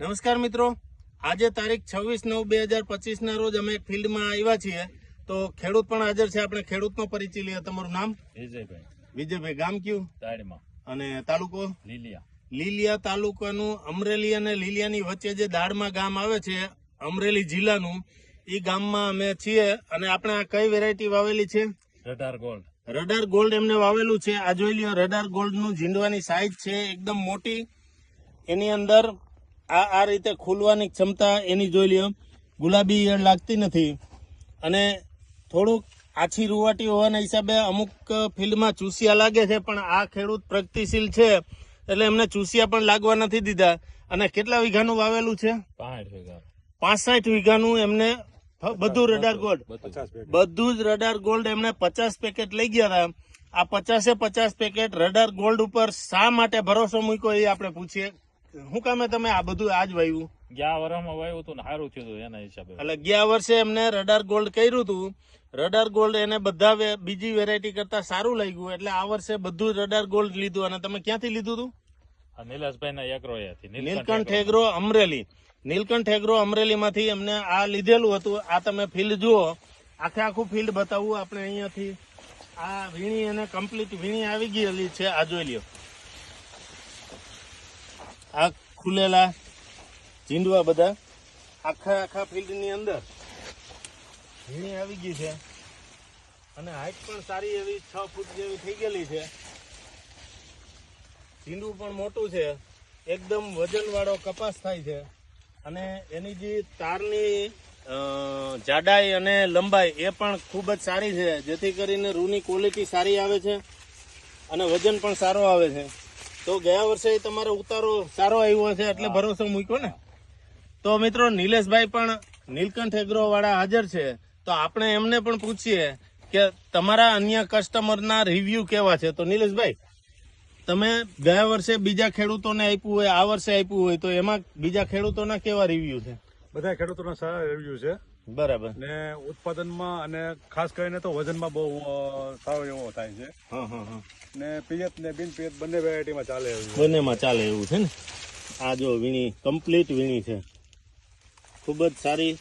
નમસ્કાર મિત્રો, આજે તારીખ 26/9/2025 ના રોજ અમે એક ફિલ્ડમાં આવ્યા છીએ. તો ખેડૂત પણ હાજર છે. આપણે ખેડૂતનો પરિચય લઈએ. તમારું નામ? વિજયભાઈ. ગામ કયું? તાડમાં. અને તાલુકો? લીલિયા. લીલિયા તાલુકાનું અમરેલી અને લીલિયાની વચ્ચે જે દાડમાં ગામ આવે છે, અમરેલી જિલ્લાનું, એ ગામમાં અમે છીએ. અને આપણે આ કઈ વેરાયટી વાવેલી છે? Radar gold. રડાર ગોલ્ડ એમને વાવેલું છે. આ જોઈ લ્યો, રડાર ગોલ્ડ નું ઝીંડવાની સાઈઝ છે એકદમ મોટી. એની અંદર આ રીતે ખુલવાની ક્ષમતા એની જોઈ લ્યો. ગુલાબી ઈયળ લાગતી નથી અને થોડુંક આછી રૂવાટી હોવાના હિસાબે અમુક ફિલ્ડમાં ચૂસિયા લાગે છે, પણ આ ખેડૂત પ્રગતિશીલ છે એટલે એમને ચૂસિયા પણ લાગવા નથી દીધા. અને કેટલા વીઘાનું વાવેલું છે? 65 વીઘાનું. એમને બધું રડાર ગોલ્ડ, બધું જ રડાર ગોલ્ડ એમને 50 પેકેટ લઈ ગયા હતા. આ 50 પેકેટ રડાર ગોલ્ડ ઉપર શા માટે ભરોસો મૂક્યો એ આપણે પૂછીએ. શું કામે તમે આ બધું આજ વાવ્યું? ગયા વર્ષમાં વાવ્યું હતું ને સારું થયું હતું એના હિસાબે. એટલે ગયા વર્ષે એમને રડાર ગોલ્ડ કર્યું હતું. રડાર ગોલ્ડ એને બધા બીજી વેરાયટી કરતા સારું લાગ્યું એટલે આ વર્ષે બધું રડાર ગોલ્ડ લીધું. અને તમે ક્યાંથી લીધું હતું? નિલેશભાઈ ના agro Nilkanth agro Amreli. Nilkanth agro Amreli માંથી અમને આ લીધેલું હતું. આ તમે ફિલ્ડ જુઓ, આખું ફિલ્ડ બતાવવું આપણે અહીંયાથી. આ વીણી અને કમ્પ્લીટ વીણી આવી ગયેલી છે. આ જોઈ લ્યો, આ ખુલેલા ઝીંડવા બધા આખા ફિલ્ડ ની અંદર વીણી આવી ગઈ છે. અને હાઈટ પણ સારી એવી 6 ફૂટ જેવી થઈ ગયેલી છે. ઝીંડવું પણ મોટું છે. એકદમ વજન વાળો કપાસ થાય છે. અને એની જે તારની જાડાઈ અને લંબાઈ એ પણ ખૂબ જ સારી છે, જેથી કરીને રૂની ક્વોલિટી સારી આવે છે અને વજન પણ સારો આવે છે. તો ગયા વર્ષે તમારો ઉતારો સારો આવ્યો છે એટલે ભરોસો મૂક્યો ને. તો મિત્રો, નિલેશભાઈ પણ નીલકંઠ એગ્રો વાળા હાજર છે. તો આપણે એમને પણ પૂછીએ કે તમારા અન્ય કસ્ટમરના રિવ્યુ કેવા છે. તો નિલેશભાઈ, તમે ગયા વર્ષે બીજા ખેડૂતોને આપ્યું હોય, આ વર્ષે આપ્યું હોય, તો એમાં બીજા ખેડૂતોના કેવા રિવ્યુ છે? બધા ખેડૂતોના સારા રિવ્યુ છે. બરાબર. ને ઉત્પાદનમાં અને ખાસ કરીને તો વજનમાં બહુ સારો એવો થાય છે. ને પિયત ને બિન પિયત બંને વેરાયટીમાં ચાલે એવું. બંનેમાં ચાલે એવું છે ને. આ જો વીણી કમ્પ્લીટ વીણી છે, ખૂબ જ સારી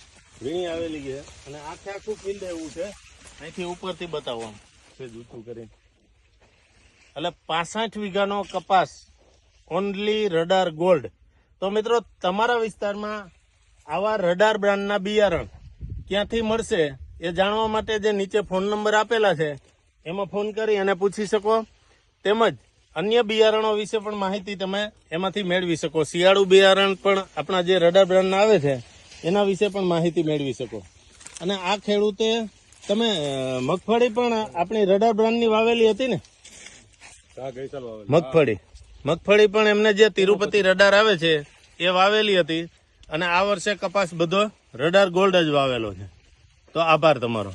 વીણી આવેલી છે. અને આખું ફિલ્ડ એવું છે. અહીંથી ઉપરથી બતાવવાનું છે જૂઠું કરીને. એટલે 65 વીઘાનો કપાસ, ઓનલી રડાર ગોલ્ડ. તો મિત્રો, તમારા વિસ્તારમાં આવા રડાર બ્રાન્ડના બિયારણ ક્યાંથી મળશે એ જાણવા માટે જે નીચે ફોન નંબર આપેલા છે એમાં ફોન કરી અને પૂછી શકો. તેમજ અન્ય બિયારણો વિશે પણ માહિતી તમે એમાંથી મેળવી શકો. શિયાળુ બિયારણ પણ આપણા જે રડાર બ્રાન્ડના આવે છે એના વિશે પણ માહિતી મેળવી શકો. અને આ ખેડૂતે તમે મગફળી પણ આપણી રડાર બ્રાન્ડની વાવેલી હતી ને? મગફળી પણ એમને જે તિરુપતિ રડાર આવે છે એ વાવેલી હતી. અને આ વર્ષે કપાસ બધો રડાર ગોલ્ડ જ વાવેલો છે. તો આભાર તમારો.